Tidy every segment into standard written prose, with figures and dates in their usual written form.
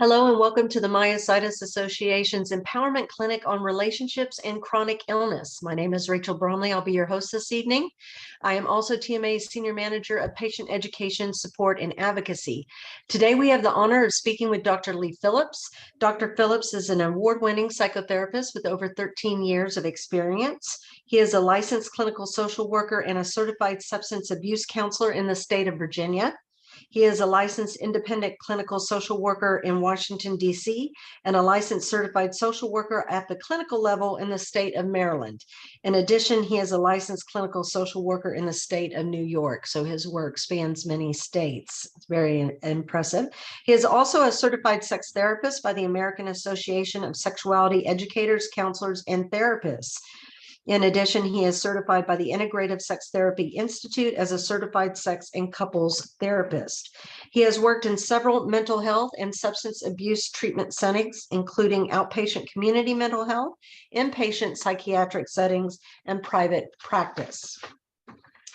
Hello and welcome to the Myositis Association's Empowerment Clinic on Relationships and Chronic Illness. My name is Rachel Bromley. I'll be your host this evening. I am also TMA's Senior Manager of Patient Education, Support, and Advocacy. Today we have the honor of speaking with Dr. Lee Phillips. Dr. Phillips is an award-winning psychotherapist with over 13 years of experience. He is a licensed clinical social worker and a certified substance abuse counselor in the state of Virginia. He is a licensed independent clinical social worker in Washington, D.C., and a licensed certified social worker at the clinical level in the state of Maryland. In addition, he is a licensed clinical social worker in the state of New York, so his work spans many states. It's very impressive. He is also a certified sex therapist by the American Association of Sexuality Educators, Counselors, and Therapists. In addition, he is certified by the Integrative Sex Therapy Institute as a certified sex and couples therapist. He has worked in several mental health and substance abuse treatment settings, including outpatient community mental health, inpatient psychiatric settings, and private practice.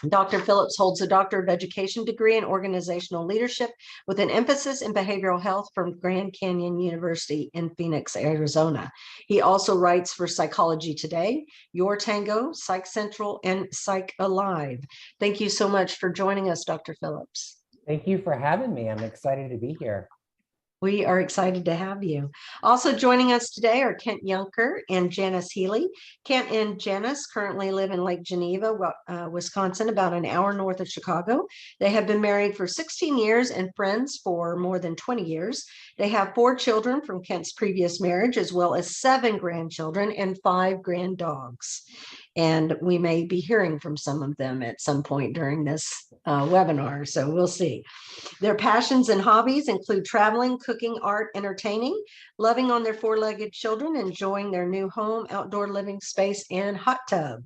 Dr. Phillips holds a Doctor of Education degree in organizational leadership with an emphasis in behavioral health from Grand Canyon University in Phoenix, Arizona. He also writes for Psychology Today, Your Tango, Psych Central, and Psych Alive. Thank you so much for joining us, Dr. Phillips. Thank you for having me. I'm excited to be here. We are excited to have you. Also joining us today are Kent Yunker and Janice Healy. Kent and Janice currently live in Lake Geneva, Wisconsin, about an hour north of Chicago. They have been married for 16 years and friends for more than 20 years. They have 4 children from Kent's previous marriage, as well as 7 grandchildren and 5 grand dogs. And we may be hearing from some of them at some point during this webinar, so we'll see. Their passions and hobbies include traveling, cooking, art, entertaining, loving on their 4-legged children, enjoying their new home, outdoor living space, and hot tub.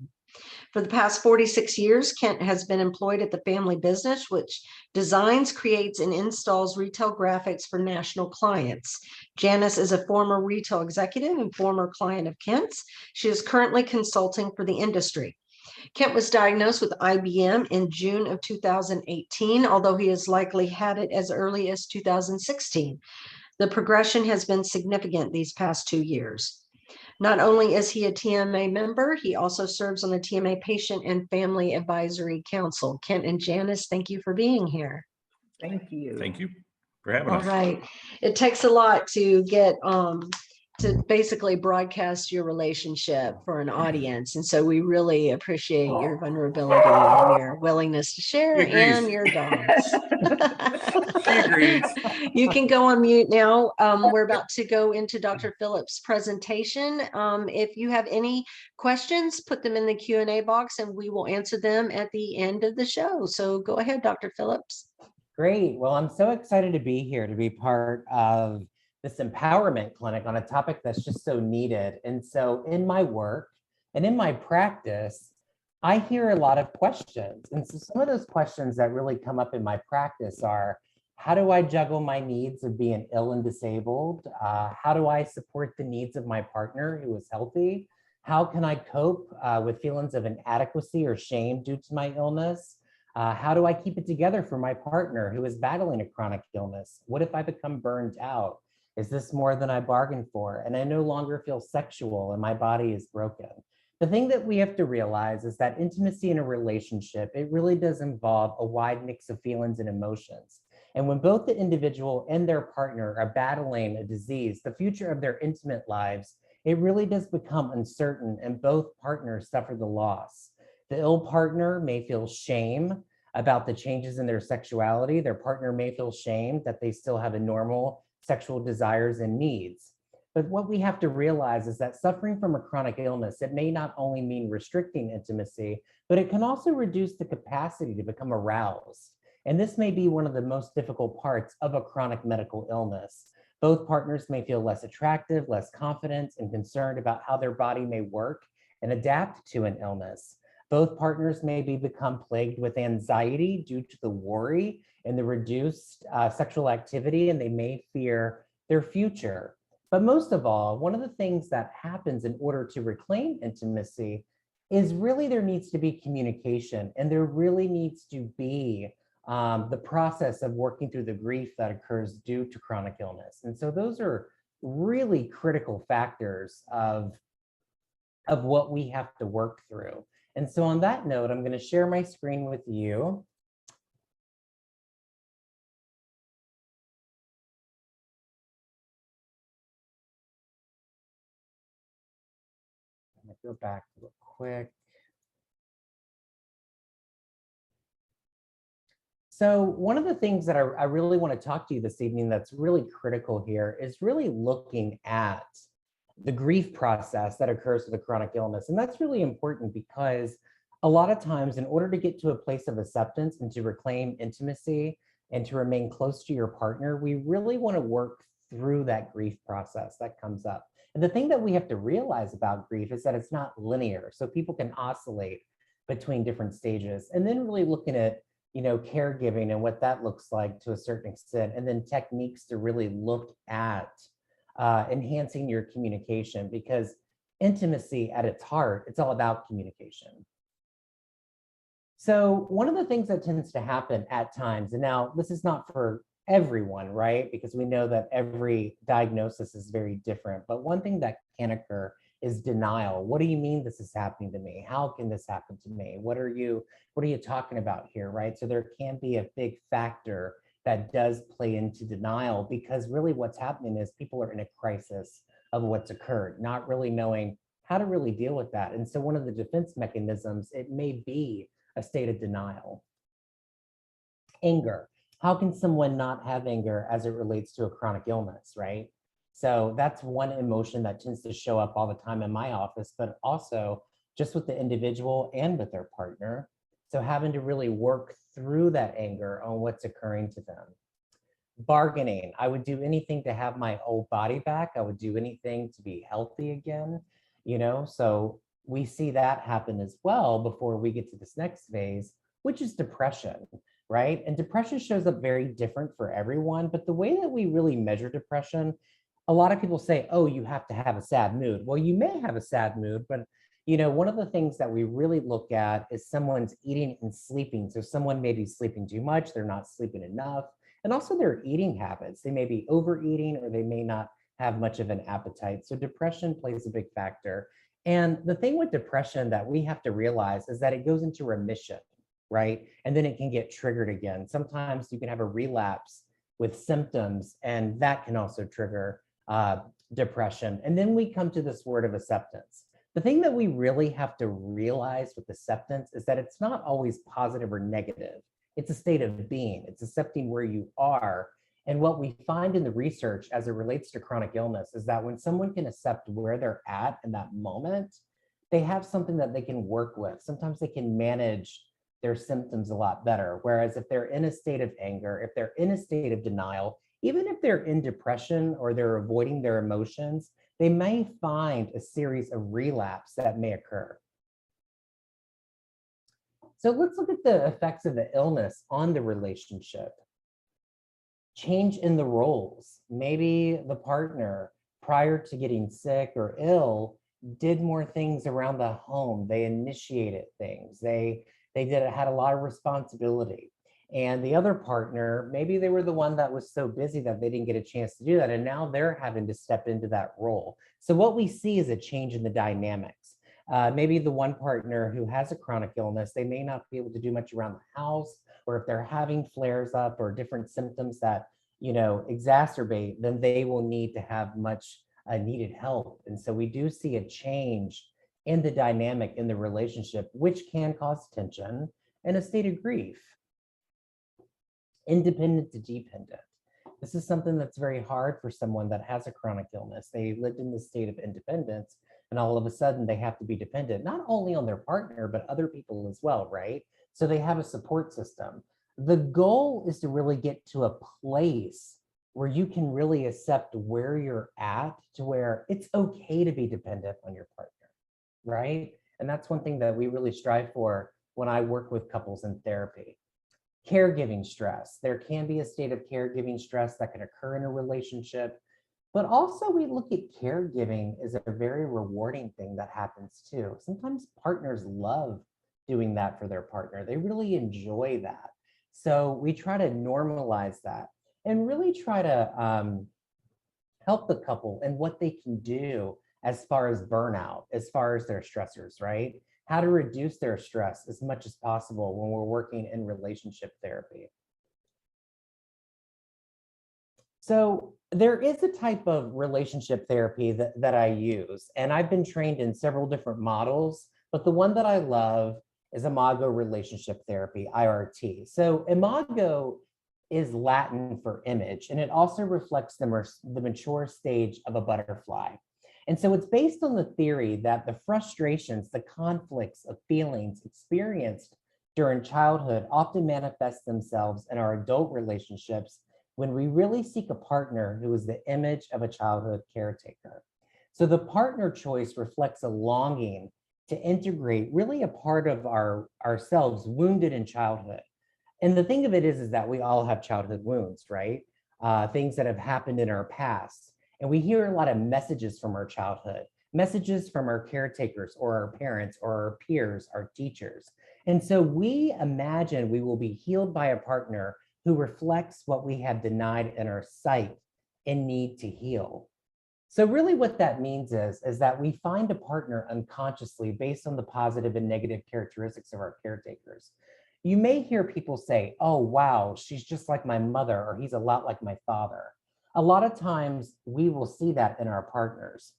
For the past 46 years, Kent has been employed at the family business, which designs, creates, and installs retail graphics for national clients. Janice is a former retail executive and former client of Kent's. She is currently consulting for the industry. Kent was diagnosed with IBM in June of 2018, although he has likely had it as early as 2016. The progression has been significant these past 2 years. Not only is he a TMA member, he also serves on the TMA Patient and Family Advisory Council. Kent and Janice, thank you for being here. Thank you. Thank you for having us. All right. It takes a lot to get to basically broadcast your relationship for an audience. And so we really appreciate your vulnerability and your willingness to share and your dogs. She agrees. You can go on mute now. We're about to go into Dr. Phillips' presentation. If you have any questions, put them in the Q&A box and we will answer them at the end of the show. So go ahead, Dr. Phillips. Great. Well, I'm so excited to be here to be part of this empowerment clinic on a topic that's just so needed. And so in my work and in my practice, I hear a lot of questions. And so some of those questions that really come up in my practice are, how do I juggle my needs of being ill and disabled? How do I support the needs of my partner who is healthy? How can I cope with feelings of inadequacy or shame due to my illness? How do I keep it together for my partner who is battling a chronic illness? What if I become burned out? Is this more than I bargained for? And I no longer feel sexual and my body is broken. The thing that we have to realize is that intimacy in a relationship, it really does involve a wide mix of feelings and emotions. And when both the individual and their partner are battling a disease, the future of their intimate lives, it really does become uncertain and both partners suffer the loss. The ill partner may feel shame about the changes in their sexuality. Their partner may feel shame that they still have a normal sexual desires and needs. But what we have to realize is that suffering from a chronic illness, it may not only mean restricting intimacy, but it can also reduce the capacity to become aroused. And this may be one of the most difficult parts of a chronic medical illness. Both partners may feel less attractive, less confident, and concerned about how their body may work and adapt to an illness. Both partners may become plagued with anxiety due to the worry and the reduced sexual activity, and they may fear their future. But most of all, one of the things that happens in order to reclaim intimacy is really there needs to be communication, and there really needs to be the process of working through the grief that occurs due to chronic illness. And so those are really critical factors of what we have to work through. And so on that note, I'm going to share my screen with you. I'm going to go back real quick. So one of the things that I really want to talk to you this evening that's really critical here is really looking at the grief process that occurs with a chronic illness. And that's really important because a lot of times, in order to get to a place of acceptance and to reclaim intimacy and to remain close to your partner, we really want to work through that grief process that comes up. And the thing that we have to realize about grief is that it's not linear. So people can oscillate between different stages. And then really looking at, caregiving and what that looks like to a certain extent, and then techniques to really look at enhancing your communication, because intimacy at its heart, it's all about communication. So one of the things that tends to happen at times, and now this is not for everyone, right? Because we know that every diagnosis is very different, but one thing that can occur is denial. What do you mean this is happening to me? How can this happen to me? What are you talking about here, right? So there can be a big factor that does play into denial, because really what's happening is people are in a crisis of what's occurred, not really knowing how to really deal with that. And so one of the defense mechanisms, it may be a state of denial. Anger. How can someone not have anger as it relates to a chronic illness, right? So that's one emotion that tends to show up all the time in my office, but also just with the individual and with their partner. So having to really work through that anger on what's occurring to them. Bargaining. I would do anything to have my whole body back. I would do anything to be healthy again, so we see that happen as well before we get to this next phase, which is depression, right? And depression shows up very different for everyone, but the way that we really measure depression, a lot of people say, oh, you have to have a sad mood. Well, you may have a sad mood, but one of the things that we really look at is someone's eating and sleeping. So someone may be sleeping too much, they're not sleeping enough, and also their eating habits. They may be overeating, or they may not have much of an appetite. So depression plays a big factor. And the thing with depression that we have to realize is that it goes into remission, right? And then it can get triggered again. Sometimes you can have a relapse with symptoms, and that can also trigger depression. And then we come to this word of acceptance. The thing that we really have to realize with acceptance is that it's not always positive or negative. It's a state of being. It's accepting where you are. And what we find in the research as it relates to chronic illness is that when someone can accept where they're at in that moment, they have something that they can work with. Sometimes they can manage their symptoms a lot better. Whereas if they're in a state of anger, if they're in a state of denial, even if they're in depression or they're avoiding their emotions, they may find a series of relapse that may occur. So let's look at the effects of the illness on the relationship. Change in the roles. Maybe the partner, prior to getting sick or ill, did more things around the home. They initiated things. They had a lot of responsibility. And the other partner, maybe they were the one that was so busy that they didn't get a chance to do that. And now they're having to step into that role. So what we see is a change in the dynamics. Maybe the one partner who has a chronic illness, they may not be able to do much around the house, or if they're having flares up or different symptoms that, exacerbate, then they will need to have much needed help. And so we do see a change in the dynamic in the relationship, which can cause tension and a state of grief. Independent to dependent. This is something that's very hard for someone that has a chronic illness. They lived in this state of independence, and all of a sudden they have to be dependent, not only on their partner, but other people as well, right? So they have a support system. The goal is to really get to a place where you can really accept where you're at, to where it's okay to be dependent on your partner, right? And that's one thing that we really strive for when I work with couples in therapy. Caregiving stress. There can be a state of caregiving stress that can occur in a relationship, but also we look at caregiving as a very rewarding thing that happens too. Sometimes partners love doing that for their partner. They really enjoy that. So we try to normalize that and really try to help the couple and what they can do as far as burnout, as far as their stressors, right? How to reduce their stress as much as possible when we're working in relationship therapy. So there is a type of relationship therapy that I use, and I've been trained in several different models, but the one that I love is Imago relationship therapy, IRT. So Imago is Latin for image, and it also reflects the mature stage of a butterfly. And so it's based on the theory that the frustrations, the conflicts of feelings experienced during childhood often manifest themselves in our adult relationships when we really seek a partner who is the image of a childhood caretaker. So the partner choice reflects a longing to integrate really a part of ourselves wounded in childhood. And the thing of it is that we all have childhood wounds, right? Things that have happened in our past. And we hear a lot of messages from our childhood, messages from our caretakers or our parents or our peers, our teachers. And so we imagine we will be healed by a partner who reflects what we have denied in our sight and need to heal. So really what that means is that we find a partner unconsciously based on the positive and negative characteristics of our caretakers. You may hear people say, oh, wow, she's just like my mother, or he's a lot like my father. A lot of times we will see that in our partners.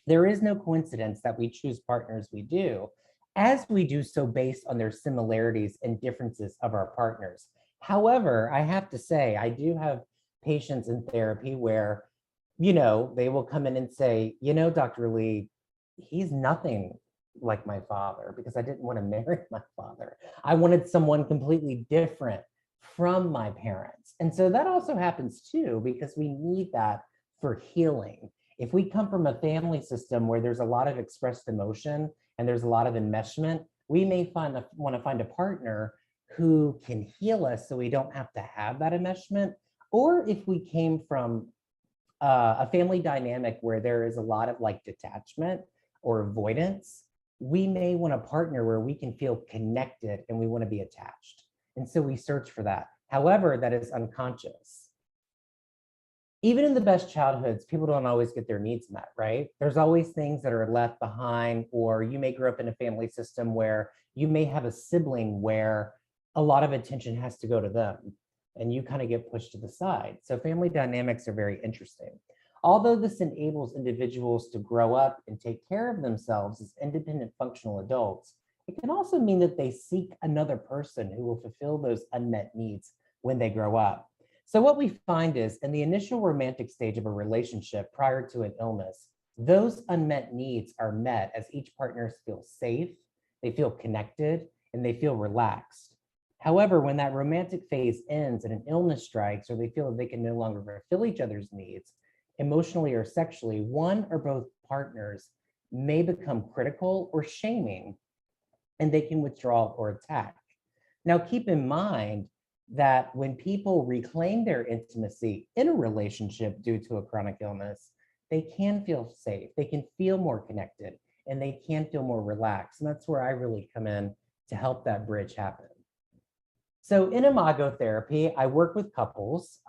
There is no coincidence that we choose partners we do, as we do so based on their similarities and differences of our partners. However, I have to say, I do have patients in therapy where, they will come in and say, Dr. Lee, he's nothing like my father because I didn't want to marry my father. I wanted someone completely different from my parents. And so that also happens too, because we need that for healing. If we come from a family system where there's a lot of expressed emotion and there's a lot of enmeshment, we may want to find a partner who can heal us so we don't have to have that enmeshment. Or if we came from a family dynamic where there is a lot of like detachment or avoidance, we may want a partner where we can feel connected and we want to be attached. And so we search for that. However, that is unconscious. Even in the best childhoods, people don't always get their needs met, right? There's always things that are left behind, or you may grow up in a family system where you may have a sibling where a lot of attention has to go to them and you kind of get pushed to the side. So family dynamics are very interesting. Although this enables individuals to grow up and take care of themselves as independent functional adults, it can also mean that they seek another person who will fulfill those unmet needs when they grow up. So what we find is in the initial romantic stage of a relationship prior to an illness, those unmet needs are met as each partner feels safe, they feel connected, and they feel relaxed. However, when that romantic phase ends and an illness strikes, or they feel that they can no longer fulfill each other's needs, emotionally or sexually, one or both partners may become critical or shaming, and they can withdraw or attack. Now, keep in mind that when people reclaim their intimacy in a relationship due to a chronic illness, they can feel safe, they can feel more connected, and they can feel more relaxed. And that's where I really come in to help that bridge happen. So in Imago therapy, I work with couples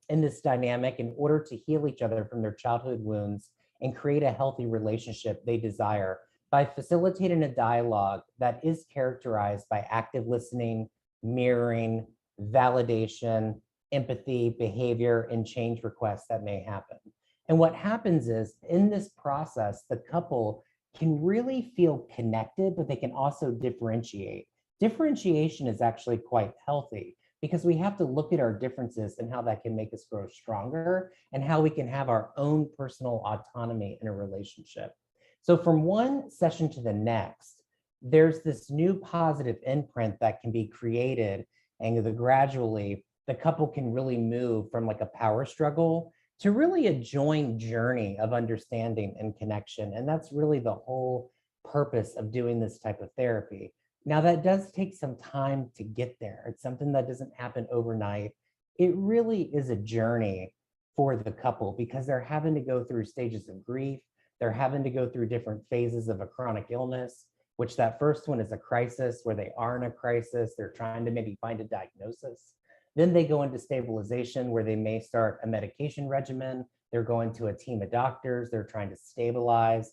in this dynamic in order to heal each other from their childhood wounds and create a healthy relationship they desire by facilitating a dialogue that is characterized by active listening, mirroring, validation, empathy, behavior, and change requests that may happen. And what happens is in this process, the couple can really feel connected, but they can also differentiate. Differentiation is actually quite healthy because we have to look at our differences and how that can make us grow stronger and how we can have our own personal autonomy in a relationship. So from one session to the next, there's this new positive imprint that can be created, and gradually the couple can really move from like a power struggle to really a joint journey of understanding and connection. And that's really the whole purpose of doing this type of therapy. Now, that does take some time to get there. It's something that doesn't happen overnight. It really is a journey for the couple because they're having to go through stages of grief. They're having to go through different phases of a chronic illness. which that first one is a crisis where they are in a crisis. They're trying to maybe find a diagnosis. Then they go into stabilization where they may start a medication regimen. They're going to a team of doctors. They're trying to stabilize.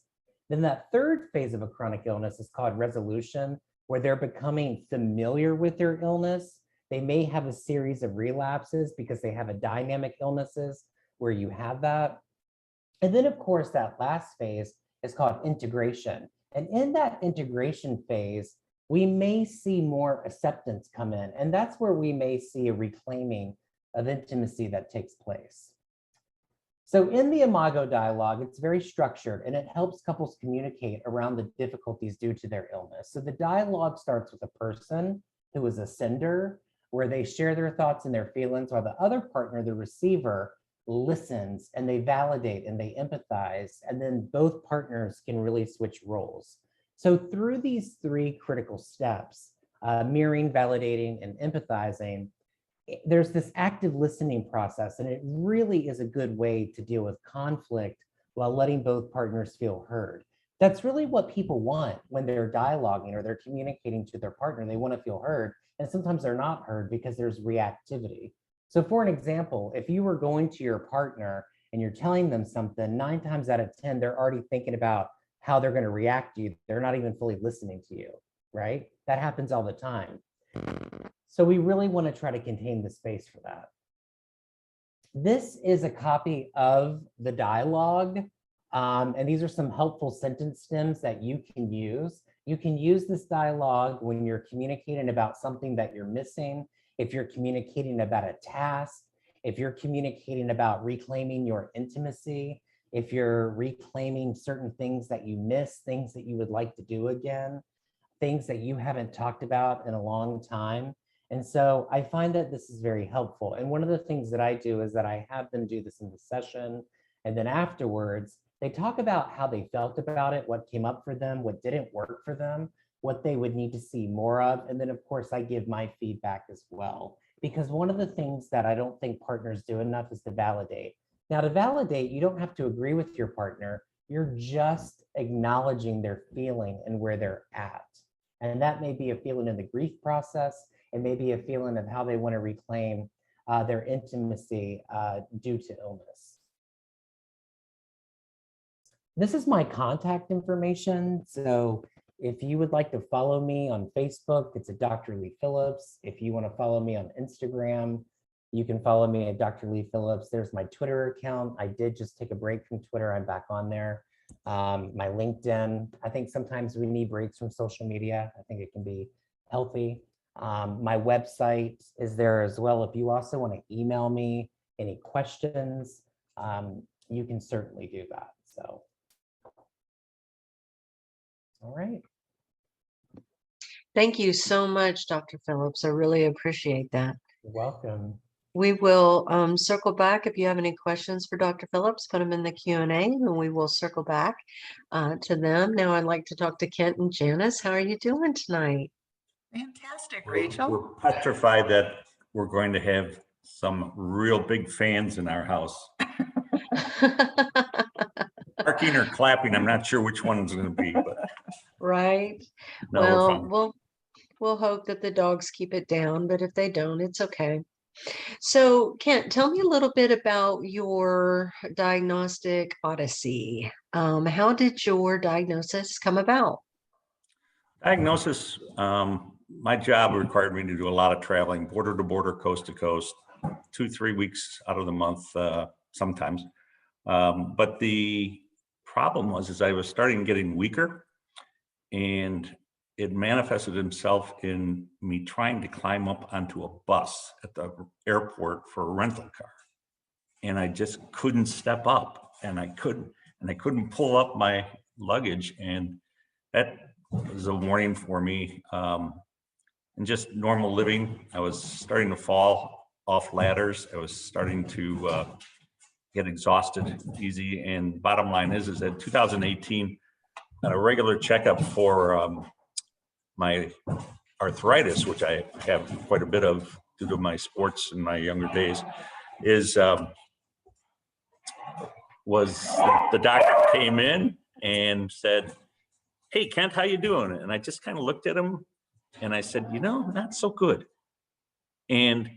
Then that third phase of a chronic illness is called resolution, where they're becoming familiar with their illness. They may have a series of relapses because they have a dynamic illnesses where you have that. And then of course, that last phase is called integration. And in that integration phase, we may see more acceptance come in. And that's where we may see a reclaiming of intimacy that takes place. So in the Imago dialogue, it's very structured and it helps couples communicate around the difficulties due to their illness. So the dialogue starts with a person who is a sender, where they share their thoughts and their feelings, while the other partner, the receiver, listens and they validate and they empathize, and then both partners can really switch roles. So through these three critical steps, mirroring, validating, and empathizing, there's this active listening process, and it really is a good way to deal with conflict while letting both partners feel heard. That's really what people want when they're dialoguing or they're communicating to their partner. They want to feel heard, and sometimes they're not heard because there's reactivity. So for an example, if you were going to your partner and you're telling them something, 9 times out of 10, they're already thinking about how they're going to react to you. They're not even fully listening to you, right? That happens all the time. So we really want to try to contain the space for that. This is a copy of the dialogue. And these are some helpful sentence stems that you can use. You can use this dialogue when you're communicating about something that you're missing, if you're communicating about a task, if you're communicating about reclaiming your intimacy, if you're reclaiming certain things that you miss, things that you would like to do again, things that you haven't talked about in a long time. And so I find that this is very helpful. And one of the things that I do is that I have them do this in the session. And then afterwards, they talk about how they felt about it, what came up for them, what didn't work for them, what they would need to see more of. And then of course, I give my feedback as well. Because one of the things that I don't think partners do enough is to validate. Now, to validate, you don't have to agree with your partner. You're just acknowledging their feeling and where they're at. And that may be a feeling in the grief process. It may be a feeling of how they want to reclaim their intimacy due to illness. This is my contact information. So if you would like to follow me on Facebook, it's at Dr. Lee Phillips. If you want to follow me on Instagram, you can follow me at Dr. Lee Phillips. There's my Twitter account. I did just take a break from Twitter. I'm back on there. My LinkedIn. I think sometimes we need breaks from social media. I think it can be healthy. My website is there as well. If you also want to email me any questions, you can certainly do that. So, all right. Thank you so much, Dr. Phillips. I really appreciate that. You're welcome. We will circle back. If you have any questions for Dr. Phillips, put them in the Q&A and we will circle back to them. Now I'd like to talk to Kent and Janice. How are you doing tonight? Fantastic, Rachel. We're petrified that we're going to have some real big fans in our house. Barking or clapping, I'm not sure which one's going to be, but Right. no, we're Well, fine. we'll hope that the dogs keep it down, but if they don't, it's okay. So, Kent, tell me a little bit about your diagnostic odyssey. How did your diagnosis come about? Diagnosis, my job required me to do a lot of traveling, border to border, coast to coast, 2-3 weeks out of the month, sometimes. But the problem was I was starting getting weaker, and it manifested himself in me trying to climb up onto a bus at the airport for a rental car. And I just couldn't step up, and I couldn't pull up my luggage. And that was a warning for me. And just normal living, I was starting to fall off ladders. I was starting to get exhausted easy. And bottom line is that 2018, at a regular checkup for my arthritis, which I have quite a bit of due to my sports in my younger days, was the doctor came in and said, "Hey, Kent, how you doing?" And I just kind of looked at him and I said, "Not so good." And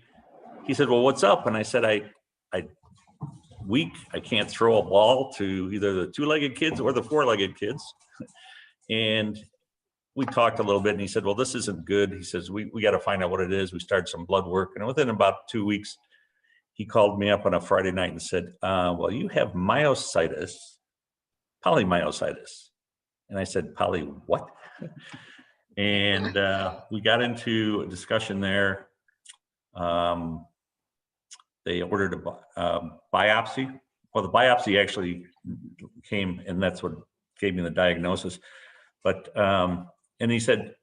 he said, "Well, what's up?" And I said, I weak. I can't throw a ball to either the two-legged kids or the four-legged kids." And we talked a little bit and he said, "Well, this isn't good." He says, we got to find out what it is. We started some blood work. And within about 2 weeks, he called me up on a Friday night and said, "Well, you have myositis, polymyositis." And I said, "Poly what?" And we got into a discussion there. They ordered a biopsy. Well, the biopsy actually came, and that's what gave me the diagnosis. But, and he said,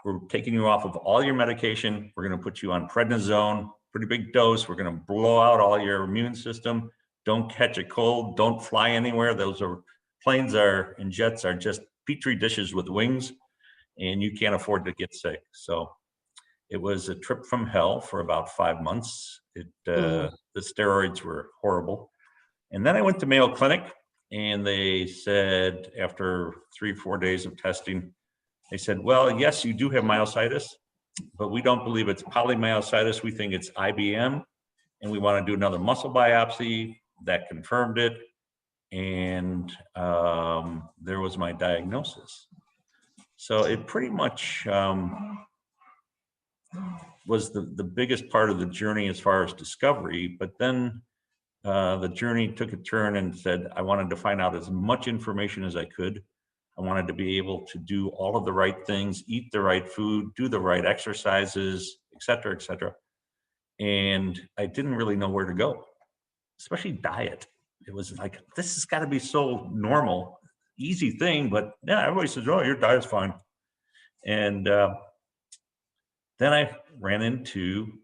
"We're taking you off of all your medication. We're going to put you on prednisone, pretty big dose. We're going to blow out all your immune system. Don't catch a cold. Don't fly anywhere. Planes and jets are just petri dishes with wings, and you can't afford to get sick." So it was a trip from hell for about 5 months. The steroids were horrible. And then I went to Mayo Clinic, and they said, after 3-4 days of testing, they said, "Well, yes, you do have myositis, but we don't believe it's polymyositis. We think it's IBM, and we want to do another muscle biopsy." That confirmed it. And there was my diagnosis. So it pretty much was the biggest part of the journey as far as discovery. But then the journey took a turn and said, I wanted to find out as much information as I could. I wanted to be able to do all of the right things, eat the right food, do the right exercises, et cetera, et cetera. And I didn't really know where to go, especially diet. It was like, this has got to be so normal, easy thing. But yeah, everybody says, "Oh, your diet's fine." And then I ran into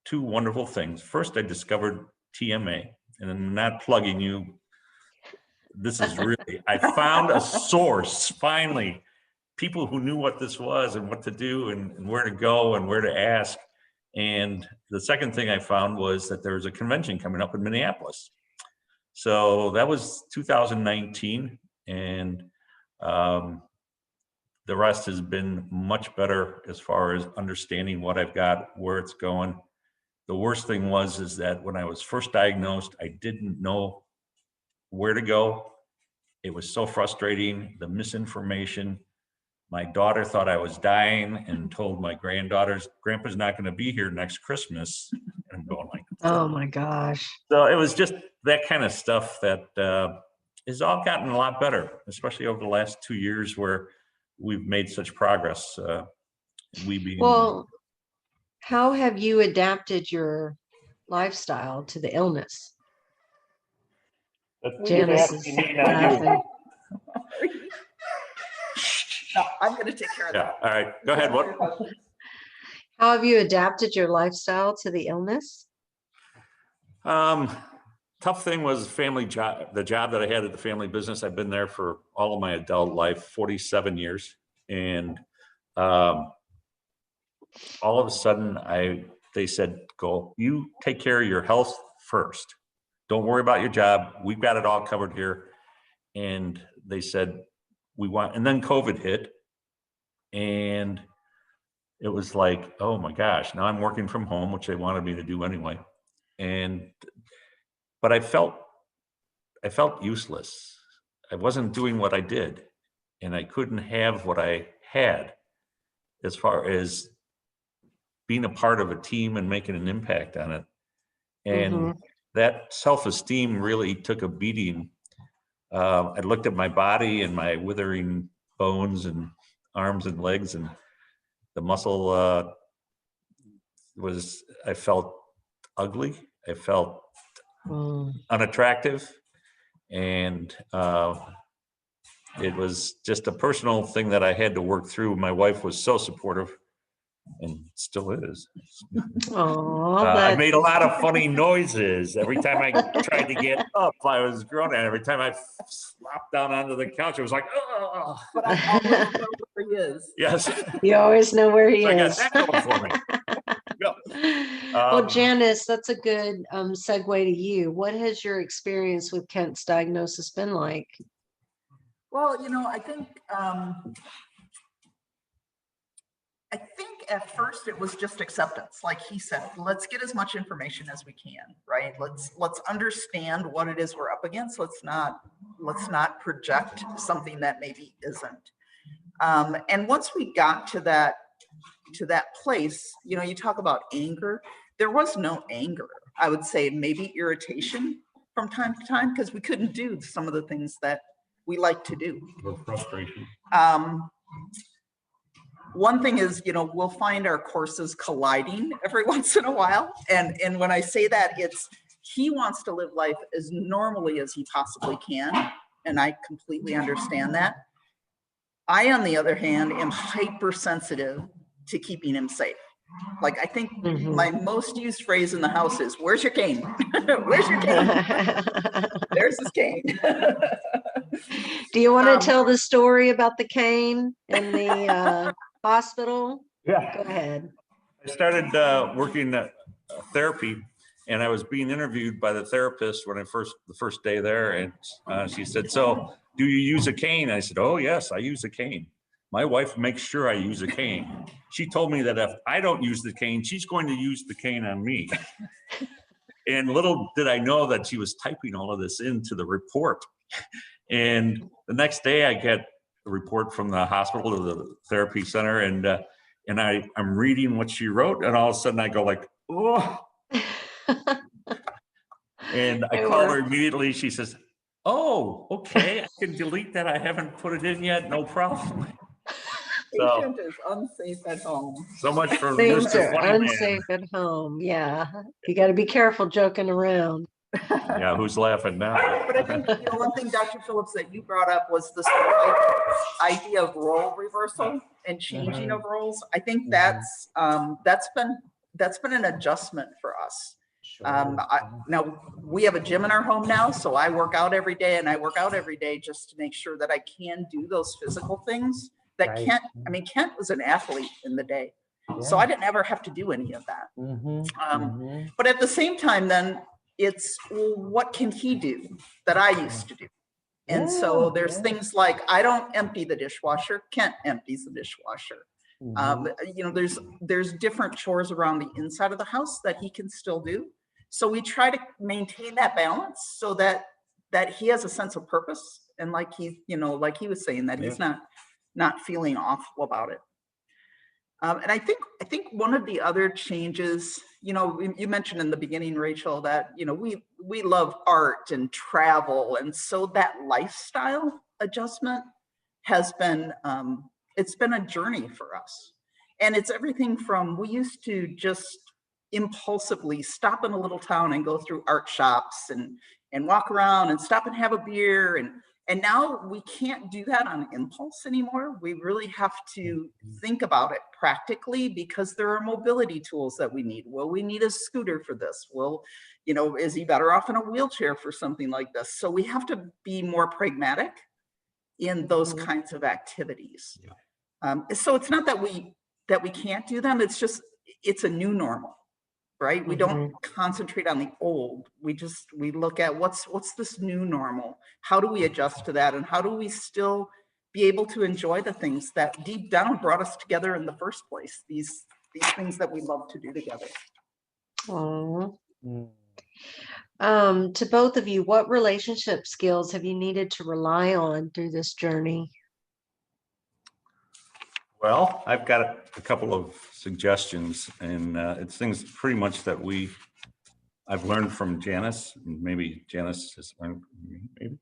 two wonderful things. First, I discovered TMA, and I'm not plugging you. This is really, I found a source, finally, people who knew what this was and what to do and where to go and where to ask. And the second thing I found was that there was a convention coming up in Minneapolis. So that was 2019. And the rest has been much better as far as understanding what I've got, where it's going. The worst thing is that when I was first diagnosed, I didn't know where to go. It was so frustrating, the misinformation. My daughter thought I was dying and told my granddaughters, "Grandpa's not going to be here next Christmas." And I'm going like, Oh my gosh. so it was just that kind of stuff that has all gotten a lot better, especially over the last 2 years where we've made such progress. Well, how have you adapted your lifestyle to the illness? Janice is laughing. No, I'm going to take care of Yeah, that. all right, go ahead. What? How have you adapted your lifestyle to the illness? Tough thing was the job that I had at the family business. I've been there for all of my adult life, 47 years. And all of a sudden they said, "Go, you take care of your health first. Don't worry about your job. We've got it all covered here." And they said, and then COVID hit, and it was like, oh my gosh, now I'm working from home, which they wanted me to do anyway. But I felt useless. I wasn't doing what I did, and I couldn't have what I had as far as being a part of a team and making an impact on it. And that self-esteem really took a beating. I looked at my body and my withering bones and arms and legs, and the muscle I felt ugly. I felt unattractive. And it was just a personal thing that I had to work through. My wife was so supportive, and still is. I made a lot of funny noises. Every time I tried to get up, I was groaning. Every time I flopped down onto the couch, it was like, oh. But I always know where he is. Yes. You always know where he So is. I got that going for me. Go. Well, Janice, that's a good segue to you. What has your experience with Kent's diagnosis been like? Well, I think at first it was just acceptance. Like he said, let's get as much information as we can, right? Let's understand what it is we're up against. Let's not project something that maybe isn't. And once we got to that place, you talk about anger. There was no anger. I would say maybe irritation from time to time because we couldn't do some of the things that we like to do. Or frustration. One thing is, we'll find our courses colliding every once in a while. And when I say that, it's he wants to live life as normally as he possibly can. And I completely understand that. I, on the other hand, am hypersensitive to keeping him safe. Like, I think my most used phrase in the house is, where's your cane? Where's your cane? There's his cane. Do you want to tell the story about the cane in the hospital? Yeah. Go ahead. I started working at therapy, and I was being interviewed by the therapist when the first day there, and she said, "So, do you use a cane?" I said, "Oh yes, I use a cane. My wife makes sure I use a cane. She told me that if I don't use the cane, she's going to use the cane on me." And little did I know that she was typing all of this into the report. And the next day I get a report from the hospital to the therapy center, and I'm reading what she wrote, and all of a sudden I go like, "Oh." And I call her immediately. She says, "Oh, okay, I can delete that. I haven't put it in yet. No problem." Patient is unsafe at home. So much for Things Mr. are Funny Man. unsafe at home. Yeah, you got to be careful joking around. Yeah, who's laughing now? But I think one thing, Dr. Phillips, that you brought up was this idea of role reversal and changing of roles. I think that's been an adjustment for us. Sure. Now we have a gym in our home now, so I work out every day, and I work out every day just to make sure that I can do those physical things that Right. Kent was an athlete in the day, so I didn't ever have to do any of that. But at the same time, then it's, well, what can he do that I used to do? And so there's things like, I don't empty the dishwasher, Kent empties the dishwasher. There's different chores around the inside of the house that he can still do. So we try to maintain that balance so that he has a sense of purpose, and like he was saying, that he's not feeling awful about it. And I think one of the other changes, you mentioned in the beginning, Rachel, that we love art and travel, and so that lifestyle adjustment has been it's been a journey for us. And it's everything from, we used to just impulsively stop in a little town and go through art shops and walk around and stop and have a beer, and now we can't do that on impulse anymore. We really have to think about it practically, because there are mobility tools that we need. Well, we need a scooter for this. Well, is he better off in a wheelchair for something like this? So we have to be more pragmatic in those kinds of activities. So it's not that we can't do them. It's just, it's a new normal, right? We don't concentrate on the old. We look at what's this new normal? How do we adjust to that? And how do we still be able to enjoy the things that deep down brought us together in the first place? These things that we love to do together. To both of you, what relationship skills have you needed to rely on through this journey? Well, I've got a couple of suggestions, and it's things pretty much that I've learned from Janice, and maybe Janice has learned from me, maybe.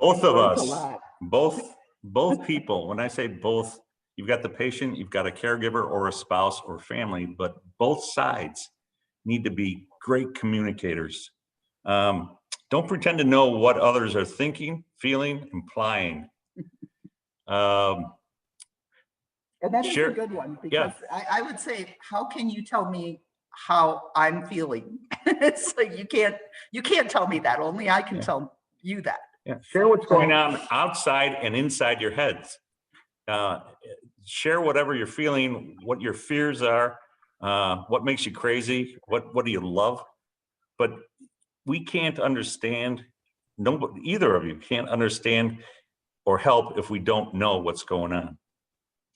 Both of us, both people. When I say both, you've got the patient, you've got a caregiver or a spouse or family, but both sides need to be great communicators. Don't pretend to know what others are thinking, feeling, implying. And that is a good one, because I would say, how can you tell me how I'm feeling? It's like, you can't tell me that. Only I can tell you that. Share what's going on outside and inside your heads. Share whatever you're feeling, what your fears are, what makes you crazy, what do you love? But we can't understand nobody, either of you can't understand or help if we don't know what's going on.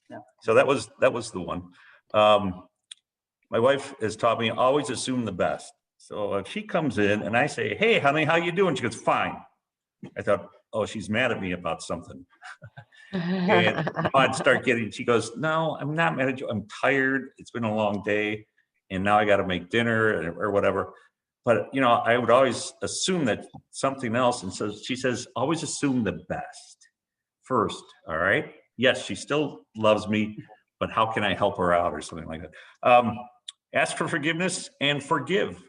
Yeah. So that was the one. My wife has taught me always assume the best. So if she comes in and I say, "Hey, honey, how you doing?" She goes, "Fine." I thought, oh, she's mad at me about something. And I'd start getting, she goes, "No, I'm not mad at you. I'm tired. It's been a long day. And now I got to make dinner or whatever." But, you know, I would always assume that something else. And so she says, always assume the best first. All right. Yes, she still loves me, but how can I help her out or something like that? Ask for forgiveness and forgive.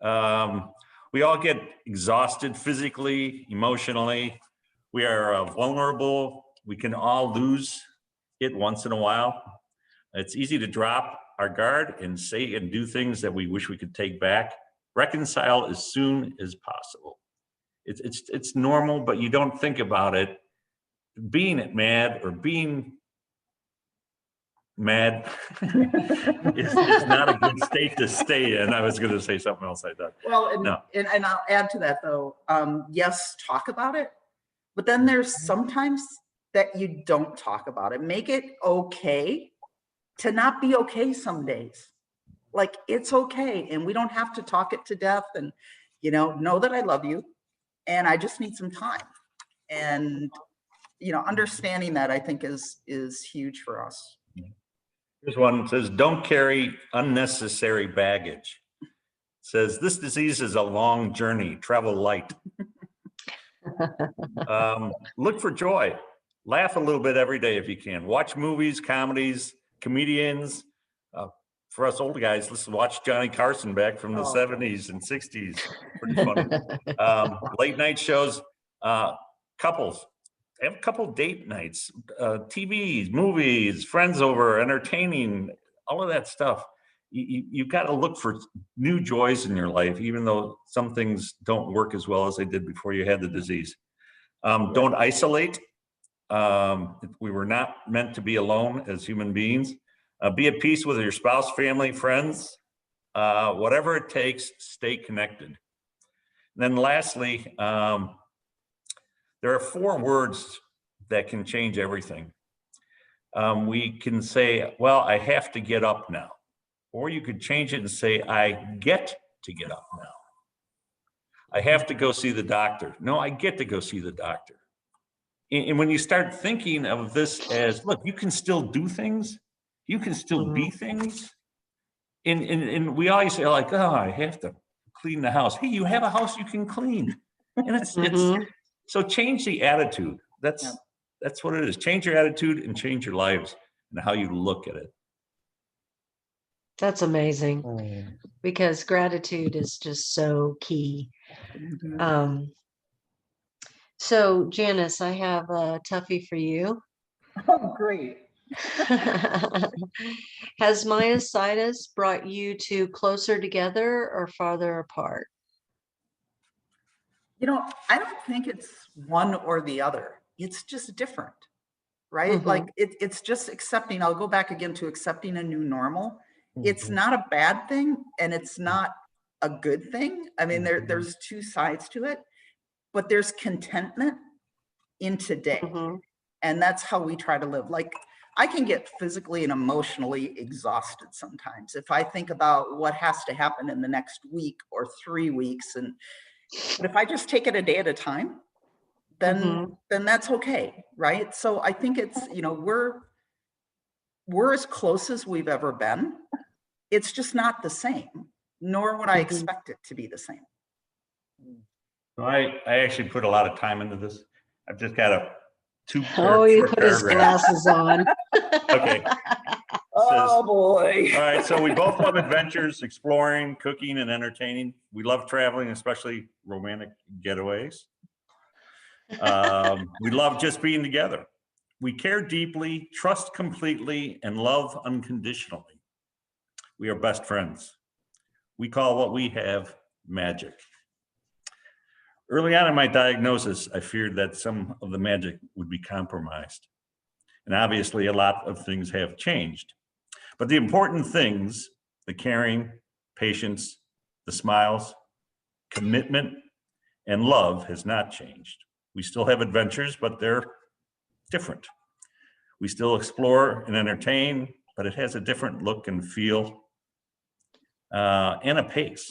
We all get exhausted physically, emotionally. We are vulnerable. We can all lose it once in a while. It's easy to drop our guard and say and do things that we wish we could take back. Reconcile as soon as possible. It's normal, but you don't think about it. Being mad or being mad is not a good state to stay in. I was going to say something else like that. Well, and, No. and I'll add to that though. Yes, talk about it, but then there's sometimes that you don't talk about it. Make it okay to not be okay some days. Like it's okay, and we don't have to talk it to death. And know that I love you, and I just need some time. And understanding that I think is huge for us. Here's one that says, "Don't carry unnecessary baggage." It says, "This disease is a long journey. Travel light." Look for joy. Laugh a little bit every day if you can. Watch movies, comedies, comedians. For us old guys, let's watch Johnny Carson back from the 70s and 60s. Pretty funny. Late night shows. Couples. Have a couple date nights, TVs, movies, friends over, entertaining, all of that stuff. You've got to look for new joys in your life, even though some things don't work as well as they did before you had the disease. Don't isolate. We were not meant to be alone as human beings. Be at peace with your spouse, family, friends. Whatever it takes, stay connected. And then lastly, there are 4 words that can change everything. We can say, well, I have to get up now. Or you could change it and say, I get to get up now. I have to go see the doctor. No, I get to go see the doctor. And when you start thinking of this as, look, you can still do things. You can still be things. And we always say like, oh, I have to clean the house. Hey, you have a house you can clean. And it's so change the attitude. That's what it is. Change your attitude and change your lives and how you look at it. That's amazing, because gratitude is just so key. So Janice, I have a toughie for you. Oh, great. Has myositis brought you two closer together or farther apart? I don't think it's one or the other. It's just different, right? Like it's just accepting. I'll go back again to accepting a new normal. It's not a bad thing and it's not a good thing. I mean, there's 2 sides to it, but there's contentment in today. And that's how we try to live. Like I can get physically and emotionally exhausted sometimes if I think about what has to happen in the next week or 3 weeks. But if I just take it a day at a time, then that's okay, right? So I think it's, we're as close as we've ever been. It's just not the same, nor would I expect it to be the same. I actually put a lot of time into this. I've just got a 2 he put his glasses on. Okay. Oh boy. All right, so we both love adventures, exploring, cooking, and entertaining. We love traveling, especially romantic getaways. We love just being together. We care deeply, trust completely, and love unconditionally. We are best friends. We call what we have magic. Early on in my diagnosis, I feared that some of the magic would be compromised. And obviously, a lot of things have changed. But the important things, the caring, patience, the smiles, commitment, and love has not changed. We still have adventures, but they're different. We still explore and entertain, but it has a different look and feel and a pace.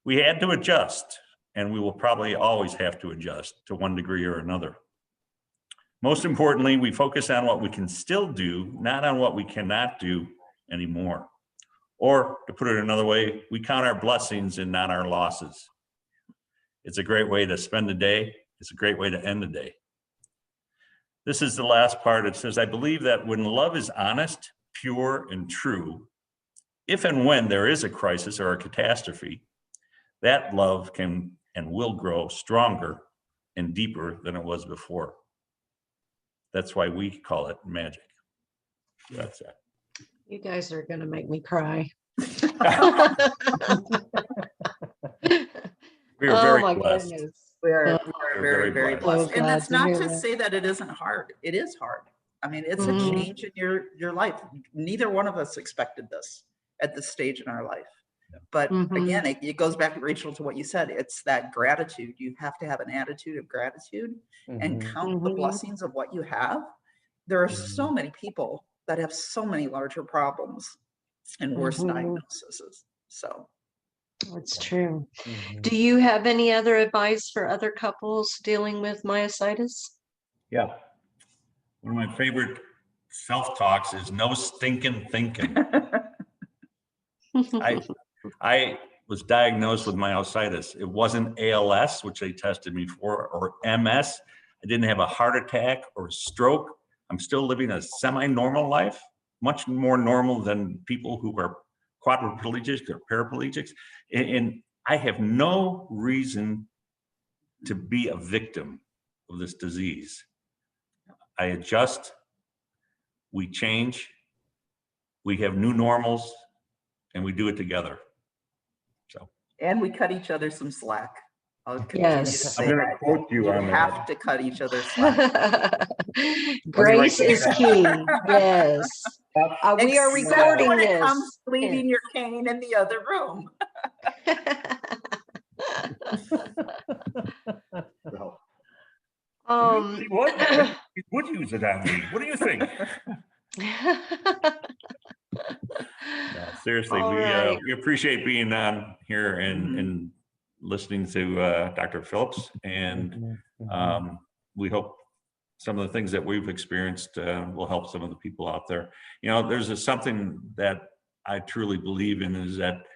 We had to adjust, and we will probably always have to adjust to one degree or another. Most importantly, we focus on what we can still do, not on what we cannot do anymore. Or to put it another way, we count our blessings and not our losses. It's a great way to spend the day. It's a great way to end the day. This is the last part. It says, I believe that when love is honest, pure, and true, if and when there is a crisis or a catastrophe, that love can and will grow stronger and deeper than it was before. That's why we call it magic. That's it. You guys are going to make me cry. We are Oh very my blessed. goodness. We are We're very, very very blessed. blessed. And Glad that's to not hear to that. say that it isn't hard. It is hard. I mean, it's Mhm. a change in your life. Neither one of us expected this at this stage in our life. But Mhm. again, it goes back, Rachel, to what you said. It's that gratitude. You have to have an attitude of gratitude and Mhm. count the Mhm. blessings of what you have. There are so Mhm. many people that have so many larger problems and worse Mhm. diagnoses. So That's true. Mhm. Do you have any other advice for other couples dealing with myositis? Yeah. One of my favorite self-talks is no stinking thinking. I was diagnosed with myositis. It wasn't ALS, which they tested me for, or MS. I didn't have a heart attack or a stroke. I'm still living a semi-normal life, much more normal than people who are quadriplegics or paraplegics. And I have no reason to be a victim of this disease. I adjust, we change, we have new normals, and we do it together. So and we cut each other some slack. I'll continue to Yes. say I'm going to that. quote you You on have that. to cut each other slack. Grace that is down. key. Yes. We are Except recording when it this. comes to leaving your cane in the other room. um, He would use it on me. What do you think? No, seriously, All right. we appreciate being on here and listening to Dr. Phillips, and Mhm. we hope some of the things that we've experienced will help some of the people out there. You know, there's something that I truly believe in, is that,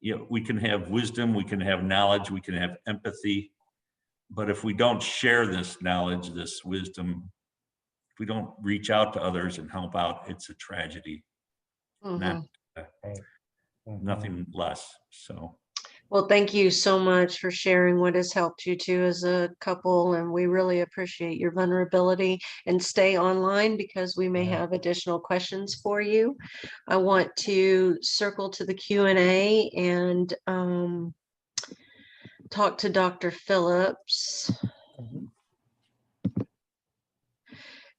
you know, we can have wisdom, we can have knowledge, we can have empathy, but if we don't share this knowledge, this wisdom, if we don't reach out to others and help out, it's a tragedy. Not Right. Mhm. nothing less. So Well, thank you so much for sharing what has helped you two as a couple, and we really appreciate your vulnerability. And stay online because we may Yeah. have additional questions for you. I want to circle to the Q&A and talk to Dr. Phillips. Mhm.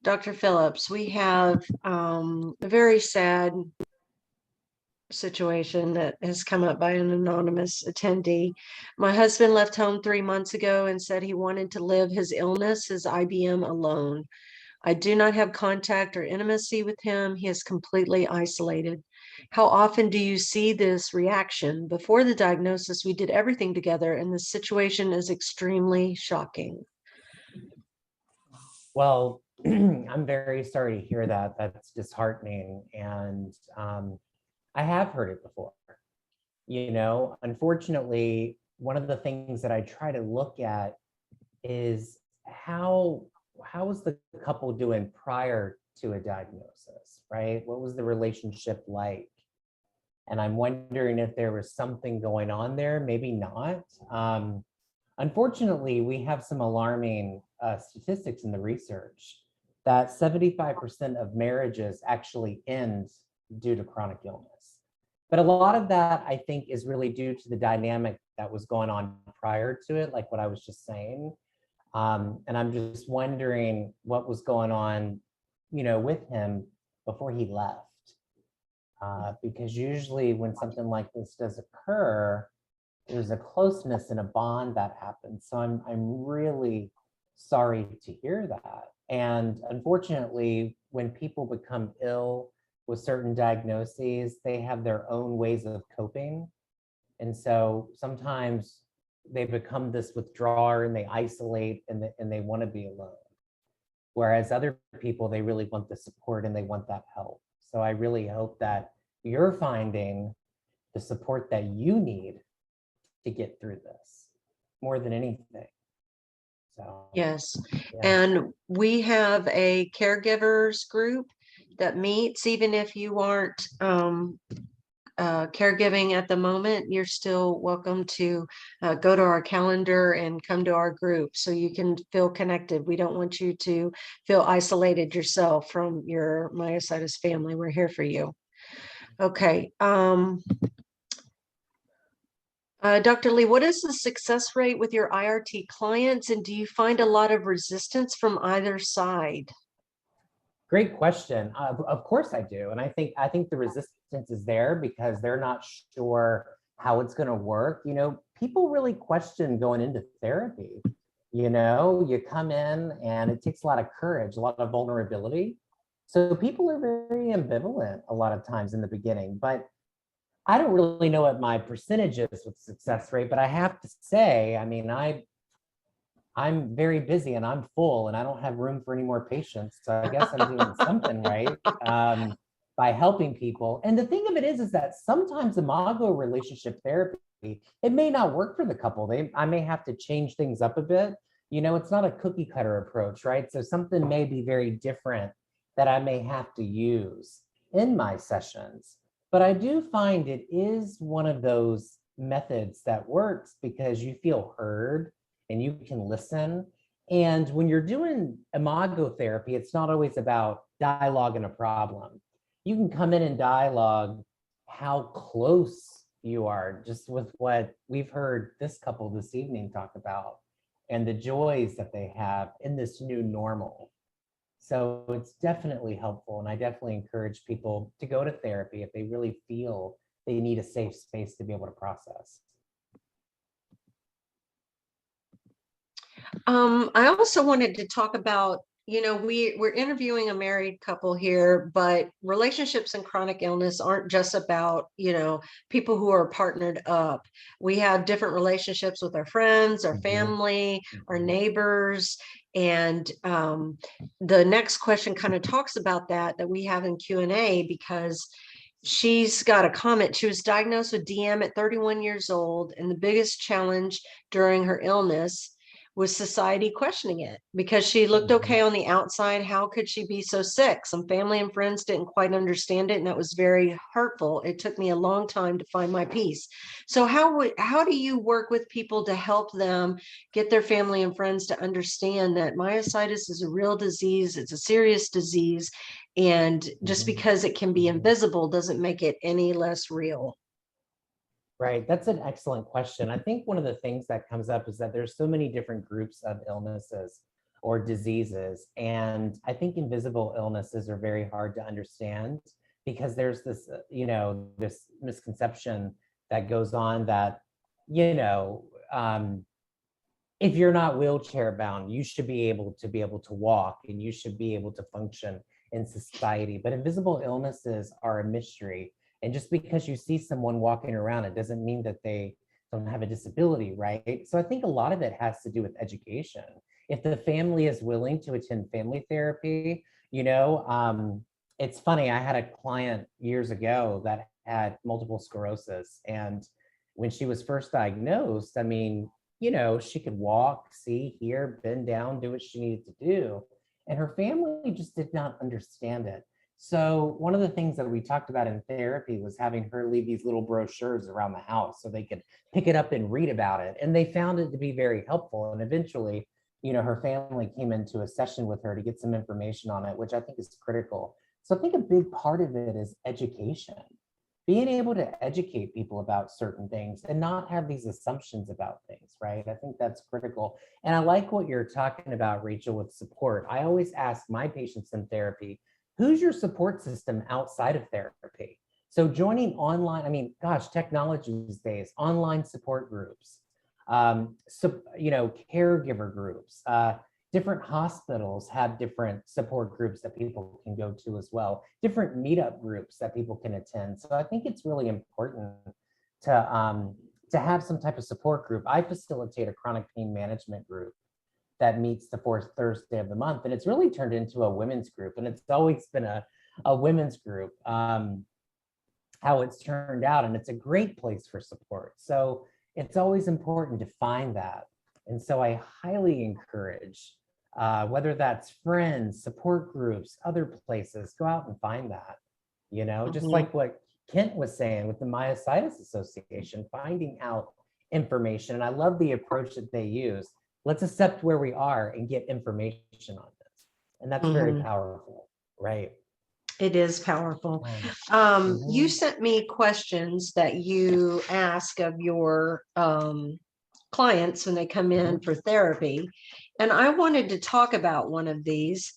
Dr. Phillips, we have a very sad situation that has come up by an anonymous attendee. My husband left home 3 months ago and said he wanted to live his illness, his IBM, alone. I do not have contact or intimacy with him. He is completely isolated. How often do you see this reaction? Before the diagnosis, we did everything together, and the situation is extremely shocking. Well, I'm very sorry to hear that. That's disheartening. And I have heard it before. You know, unfortunately, one of the things that I try to look at is how was the couple doing prior to a diagnosis, right? What was the relationship like? And I'm wondering if there was something going on there, maybe not. Unfortunately, we have some alarming statistics in the research that 75% of marriages actually end due to chronic illness. But a lot of that, I think, is really due to the dynamic that was going on prior to it, like what I was just saying. And I'm just wondering what was going on, you know, with him before he left. Because usually when something like this does occur, there's a closeness and a bond that happens. So I'm really sorry to hear that. And unfortunately, when people become ill with certain diagnoses, they have their own ways of coping. And so sometimes they become this withdrawer and they isolate and they want to be alone. Whereas other people, they really want the support and they want that help. So I really hope that you're finding the support that you need to get through this more than anything. So Yes. yeah. And we have a caregivers group that meets, even if you aren't caregiving at the moment, you're still welcome to go to our calendar and come to our group so you can feel connected. We don't want you to feel isolated yourself from your myositis family. We're here for you. Okay. Dr. Lee, what is the success rate with your IRT clients, and do you find a lot of resistance from either side? Great question. Of course I do. And I think the resistance is there because they're not sure how it's going to work. You know, people really question going into therapy. You know, you come in and it takes a lot of courage, a lot of vulnerability. So people are very ambivalent a lot of times in the beginning, but I don't really know what my percentage is with success rate, but I have to say, I mean, I'm very busy and I'm full and I don't have room for any more patients. So I guess I'm doing something right by helping people. And the thing of it is that sometimes Imago relationship therapy, it may not work for the couple. I may have to change things up a bit. You know, it's not a cookie cutter approach, right? So something may be very different that I may have to use in my sessions. But I do find it is one of those methods that works because you feel heard and you can listen. And when you're doing Imago therapy, it's not always about dialogue and a problem. You can come in and dialogue how close you are, just with what we've heard this couple this evening talk about and the joys that they have in this new normal. So it's definitely helpful. And I definitely encourage people to go to therapy if they really feel they need a safe space to be able to process. I also wanted to talk about, you know, we're interviewing a married couple here, but relationships and chronic illness aren't just about, you know, people who are partnered up. We have different relationships with our friends, our family, our neighbors. And the next question kind of talks about that we have in Q&A, because she's got a comment. She was diagnosed with DM at 31 years old, and the biggest challenge during her illness was society questioning it because she looked okay on the outside. How could she be so sick? Some family and friends didn't quite understand it, and that was very hurtful. It took me a long time to find my peace. So how do you work with people to help them get their family and friends to understand that myositis is a real disease, it's a serious disease, and just because it can be invisible doesn't make it any less real? Right, that's an excellent question. I think one of the things that comes up is that there's so many different groups of illnesses or diseases. And I think invisible illnesses are very hard to understand because there's this, you know, this misconception that goes on that, you know, if you're not wheelchair bound, you should be able to walk and you should be able to function in society. But invisible illnesses are a mystery. And just because you see someone walking around, it doesn't mean that they don't have a disability, right? So I think a lot of it has to do with education. If the family is willing to attend family therapy, you know, it's funny, I had a client years ago that had multiple sclerosis. And when she was first diagnosed, I mean, you know, she could walk, see, hear, bend down, do what she needed to do. And her family just did not understand it. So one of the things that we talked about in therapy was having her leave these little brochures around the house so they could pick it up and read about it. And they found it to be very helpful. And eventually, you know, her family came into a session with her to get some information on it, which I think is critical. So I think a big part of it is education, being able to educate people about certain things and not have these assumptions about things, right? I think that's critical. And I like what you're talking about, Rachel, with support. I always ask my patients in therapy, who's your support system outside of therapy? So joining online, I mean, gosh, technology these days, online support groups, so, caregiver groups, different hospitals have different support groups that people can go to as well, different meetup groups that people can attend. So I think it's really important to have some type of support group. I facilitate a chronic pain management group that meets the fourth Thursday of the month, and it's really turned into a women's group, and it's always been a women's group, how it's turned out, and it's a great place for support. So it's always important to find that. And so I highly encourage, whether that's friends, support groups, other places, go out and find that, just like what Kent was saying with the Myositis Association, finding out information. And I love the approach that they use. Let's accept where we are and get information on this. And that's very powerful, right? It is powerful. You sent me questions that you ask of your clients when they come in for therapy. And I wanted to talk about one of these.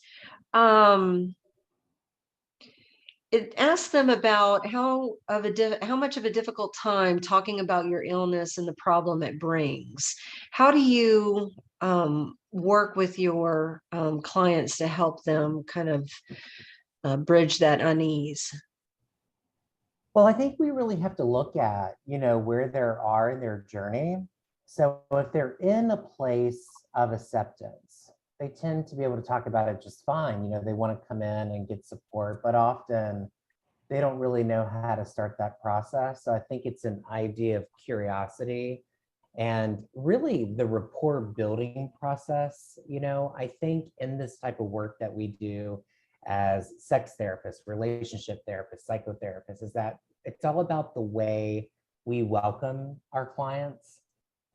It asked them about how much of a difficult time talking about your illness and the problem it brings. How do you work with your clients to help them kind of bridge that unease? Well, I think we really have to look at, where they are in their journey. So if they're in a place of acceptance, they tend to be able to talk about it just fine. They want to come in and get support, but often they don't really know how to start that process. So I think it's an idea of curiosity and really the rapport building process. I think in this type of work that we do as sex therapists, relationship therapists, psychotherapists, is that it's all about the way we welcome our clients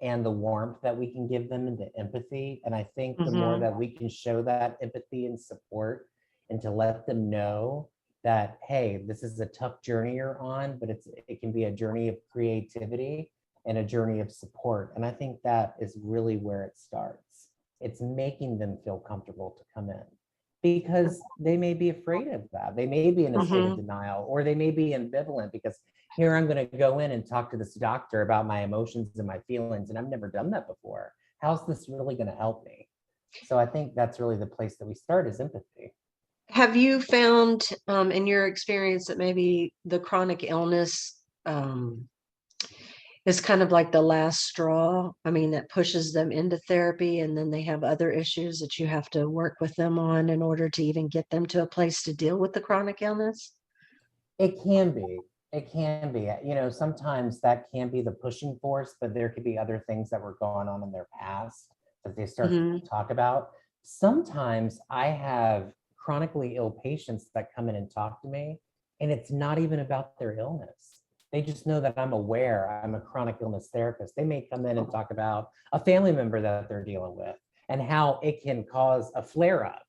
and the warmth that we can give them and the empathy. And I think the more that we can show that empathy and support and to let them know that, hey, this is a tough journey you're on, but it can be a journey of creativity and a journey of support. And I think that is really where it starts. It's making them feel comfortable to come in, because they may be afraid of that. They may be in a state of denial, or they may be ambivalent because here I'm going to go in and talk to this doctor about my emotions and my feelings, and I've never done that before. How's this really going to help me? So I think that's really the place that we start, is empathy. Have you found in your experience that maybe the chronic illness is kind of like the last straw? I mean, that pushes them into therapy, and then they have other issues that you have to work with them on in order to even get them to a place to deal with the chronic illness? It can be. It can be. Sometimes that can be the pushing force, but there could be other things that were going on in their past that they start to talk about. Sometimes I have chronically ill patients that come in and talk to me, and it's not even about their illness. They just know that I'm aware. I'm a chronic illness therapist. They may come in and talk about a family member that they're dealing with and how it can cause a flare-up,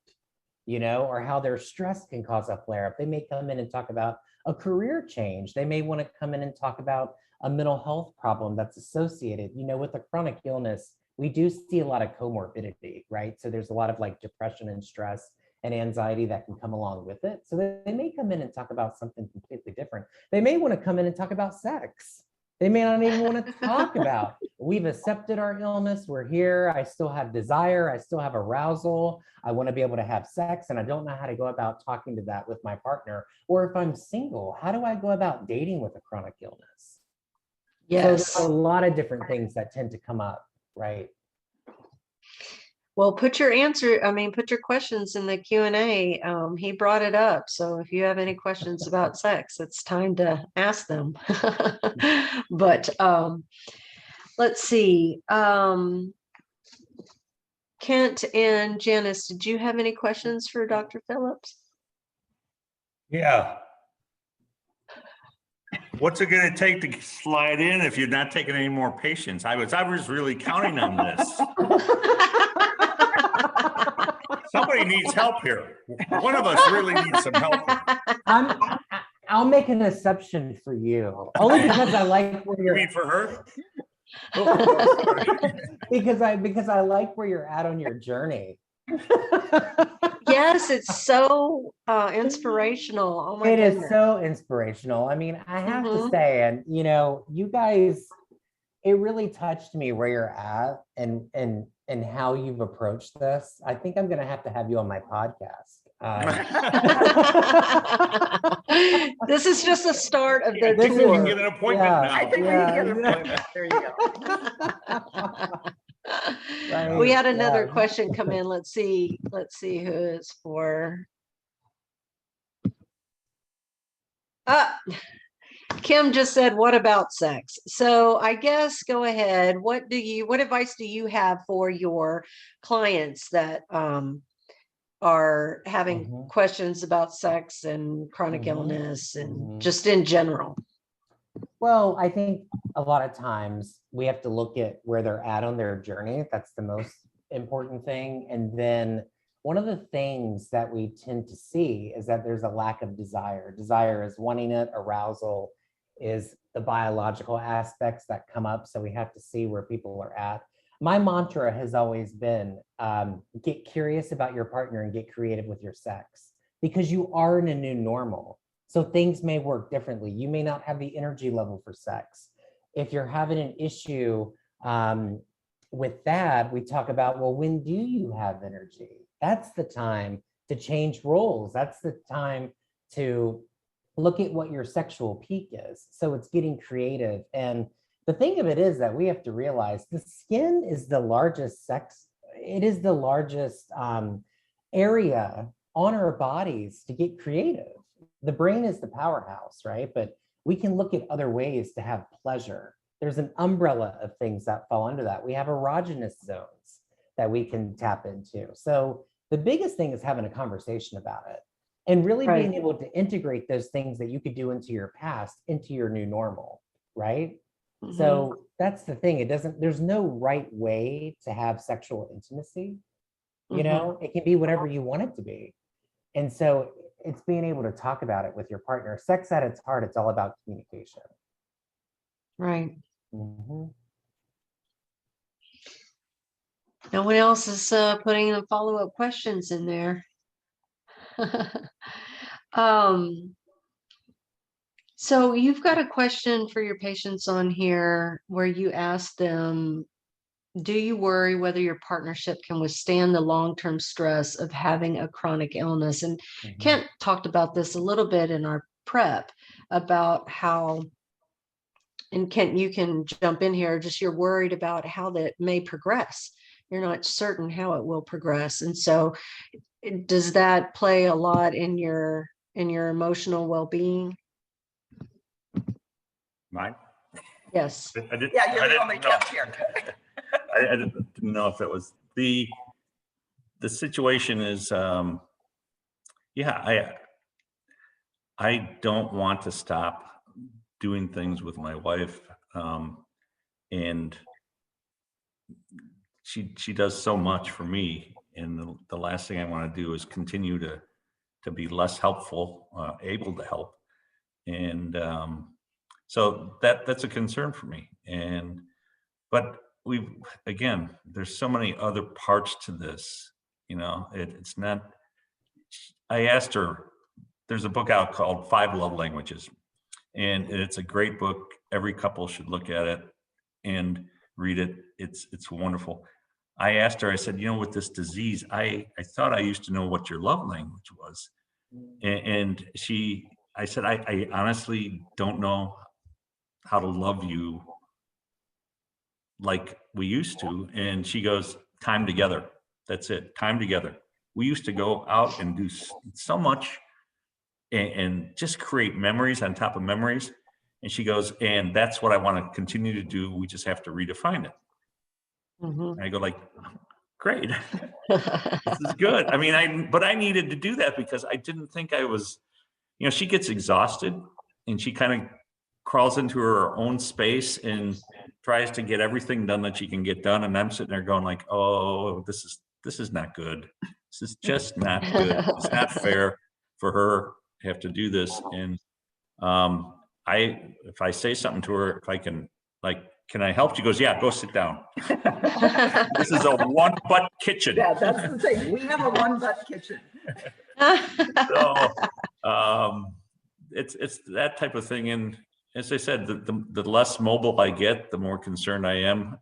or how their stress can cause a flare-up. They may come in and talk about a career change. They may want to come in and talk about a mental health problem that's associated. With a chronic illness, we do see a lot of comorbidity, right? So there's a lot of like depression and stress and anxiety that can come along with it. So they may come in and talk about something completely different. They may want to come in and talk about sex. They may not even want to talk about, we've accepted our illness, we're here, I still have desire, I still have arousal, I want to be able to have sex, and I don't know how to go about talking to that with my partner. Or if I'm single, how do I go about dating with a chronic illness? Yes. So there's a lot of different things that tend to come up, right? Well, put your questions in the Q&A. He brought it up. So if you have any questions about sex, it's time to ask them. But let's see. Kent and Janice, did you have any questions for Dr. Phillips? Yeah. What's it going to take to slide in if you're not taking any more patients? I was really counting on this. Somebody needs help here. One of us really needs some help. I'll make an exception for you, only because I like where you're. You mean for her? because I like where you're at on your journey. Yes, it's so inspirational. Oh my It is goodness. so inspirational. I mean, I have to Mhm. say, and you guys, it really touched me where you're at and how you've approached this. I think I'm gonna have to have you on my podcast. This is just the start of the This is- We can tour. get an appointment yeah, now. I think we yeah, can get an yeah. appointment. There you go. We Right, had another yeah. question come in. Let's see who it's for. Kim just said, what about sex? So I guess go ahead. What advice do you have for your clients that are having Mhm. questions about sex and chronic Mhm. illness and Mhm. just in general? Well, I think a lot of times we have to look at where they're at on their journey. That's the most important thing. And then one of the things that we tend to see is that there's a lack of desire. Desire is wanting it, arousal is the biological aspects that come up. So we have to see where people are at. My mantra has always been get curious about your partner and get creative with your sex, because you are in a new normal. So things may work differently. You may not have the energy level for sex. If you're having an issue with that, we talk about, well, when do you have energy? That's the time to change roles. That's the time to look at what your sexual peak is. So it's getting creative. And the thing of it is that we have to realize the skin is the largest it is the largest area on our bodies to get creative. The brain is the powerhouse, right? But we can look at other ways to have pleasure. There's an umbrella of things that fall under that. We have erogenous zones that we can tap into. So the biggest thing is having a conversation about it and really being able to integrate those things that you could do into your past into your new normal, right? Mhm. So that's the thing. There's no right way to have sexual intimacy. Mhm. It can be whatever you want it to be. And so it's being able to talk about it with your partner. Sex at its heart, it's all about communication. Right. Mhm. No one else is putting the follow-up questions in there. So you've got a question for your patients on here where you ask them, do you worry whether your partnership can withstand the long-term stress of having a chronic illness? And Mhm. Kent talked about this a little bit in our prep about how, and Kent, you can jump in here, just you're worried about how that may progress. You're not certain how it will progress. And so does that play a lot in your emotional well-being? Mine? Yes. I did. Yeah, you're I the didn't only know. Kev here. I didn't know if it was the situation is, yeah, I don't want to stop doing things with my wife. And she does so much for me. And the last thing I want to do is continue to be less helpful, able to help. And so that's a concern for me. But again, there's so many other parts to this, it's not, I asked her, there's a book out called 5 Love Languages, and it's a great book. Every couple should look at it and read it. It's wonderful. I asked her, I said, with this disease, I thought I used to know what your love language was. And I said, I honestly don't know how to love you like we used to. And she goes, time together. That's it. Time together. We used to go out and do so much and just create memories on top of memories. And she goes, and that's what I want to continue to do. We just have to redefine it. Mhm. And I go like, great. This is good. I mean, but I needed to do that because I didn't think I was, she gets exhausted and she kind of crawls into her own space and tries to get everything done that she can get done. And I'm sitting there going like, oh, this is not good. This is just not good. It's not fair for her to have to do this. And if I say something to her, if I can like can I help? She goes, yeah, go sit down. This is a one butt kitchen. Yeah, that's the thing. We have a one butt kitchen. So it's that type of thing. And as I said, the less mobile I get, the more concerned I am.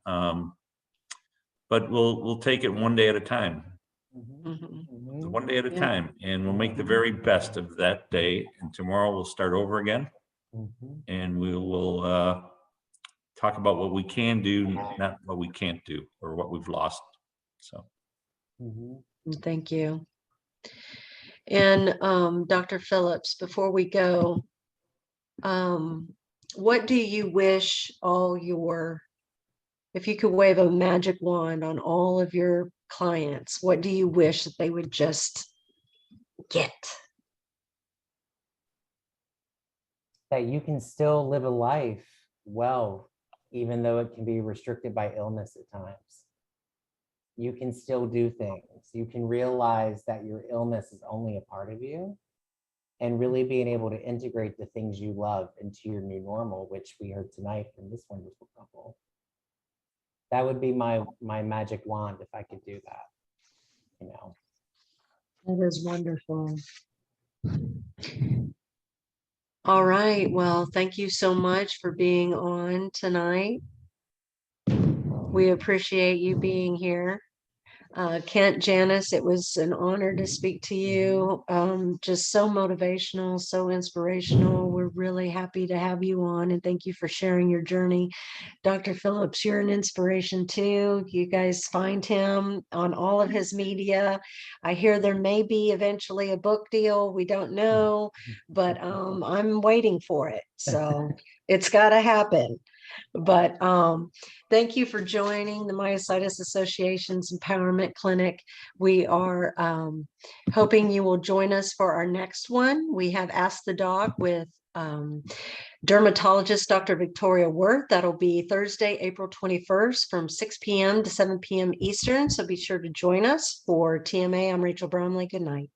But we'll take it one day at a time. One day at a time, and we'll make the very best of that day. And tomorrow we'll start over again, and we will talk about what we can do, not what we can't do or what we've lost. So Thank you. And Dr. Phillips, before we go, what do you wish if you could wave a magic wand on all of your clients, what do you wish that they would just get? That you can still live a life well, even though it can be restricted by illness at times. You can still do things. You can realize that your illness is only a part of you, and really being able to integrate the things you love into your new normal, which we heard tonight from this wonderful couple. That would be my magic wand if I could do that, you know. That is wonderful. All right. Well, thank you so much for being on tonight. We appreciate you being here. Kent, Janice, it was an honor to speak to you. Just so motivational, so inspirational. We're really happy to have you on, and thank you for sharing your journey. Dr. Phillips, you're an inspiration too. You guys find him on all of his media. I hear there may be eventually a book deal. We don't know, but I'm waiting for it. So it's got to happen. But thank you for joining the Myositis Association's Empowerment Clinic. We are hoping you will join us for our next one. We have Ask the Doc with dermatologist Dr. Victoria Worth. That'll be Thursday, April 21st from 6 p.m. to 7 p.m. Eastern. So be sure to join us. For TMA, I'm Rachel Bromley. Good night.